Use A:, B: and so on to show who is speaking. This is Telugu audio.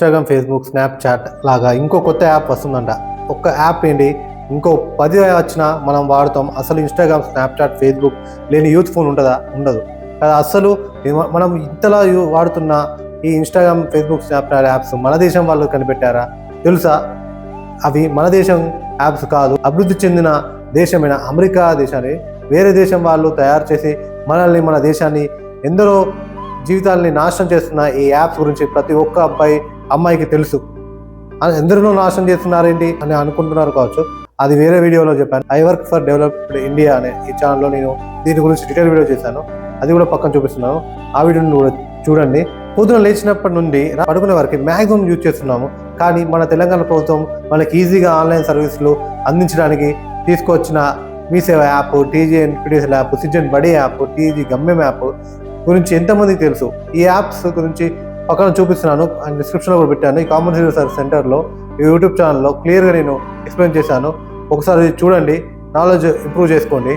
A: ఇన్స్టాగ్రామ్, ఫేస్బుక్, స్నాప్చాట్ లాగా ఇంకో కొత్త యాప్ వస్తుందంట. ఒక్క యాప్ ఏంటి, ఇంకో 10 వచ్చినా మనం వాడుతాం. అసలు ఇన్స్టాగ్రామ్, స్నాప్చాట్, ఫేస్బుక్ లేని యూత్ ఫోన్ ఉంటుందా? ఉండదు కదా. అసలు మనం ఇంతలా వాడుతున్న ఈ ఇన్స్టాగ్రామ్, ఫేస్బుక్, స్నాప్చాట్ యాప్స్ మన దేశం వాళ్ళు కనిపెట్టారా? తెలుసా? అవి మన దేశం యాప్స్ కాదు, అభివృద్ధి చెందిన దేశమైన అమెరికా దేశాన్ని వేరే దేశం వాళ్ళు తయారు చేసి మనల్ని, మన దేశాన్ని, ఎందరో జీవితాలని నాశనం చేస్తున్న ఈ యాప్స్ గురించి ప్రతి ఒక్క అబ్బాయి, అమ్మాయికి తెలుసు. ఎందరినో నాశనం చేస్తున్నారేంటి అని అనుకుంటున్నారు కావచ్చు. అది వేరే వీడియోలో చెప్పాను. I work for developed India అనే ఈ ఛానల్లో నేను దీని గురించి డీటెయిల్ వీడియో చేశాను. అది కూడా పక్కన చూపిస్తున్నాను. ఆ వీడియోని కూడా చూడండి. పొద్దున లేచినప్పటి నుండి పడుకునే వరకు మ్యాక్సిమం యూజ్ చేస్తున్నాము. కానీ మన తెలంగాణ ప్రభుత్వం మనకి ఈజీగా ఆన్లైన్ సర్వీసులు అందించడానికి తీసుకొచ్చిన మీ సేవ యాప్, టీజీ ఎన్పిటిఎస్ యాప్, సిటిజన్ బడి యాప్, టీజీ గమ్యం యాప్ గురించి ఎంతమందికి తెలుసు? ఈ యాప్స్ గురించి పక్కన చూపిస్తున్నాను అండ్ డిస్క్రిప్షన్లో కూడా పెట్టాను. ఈ కామన్ సర్వీస్ సెంటర్లో ఈ యూట్యూబ్ ఛానల్లో క్లియర్గా నేను ఎక్స్ప్లెయిన్ చేశాను. ఒకసారి చూడండి, నాలెడ్జ్ ఇంప్రూవ్ చేసుకోండి.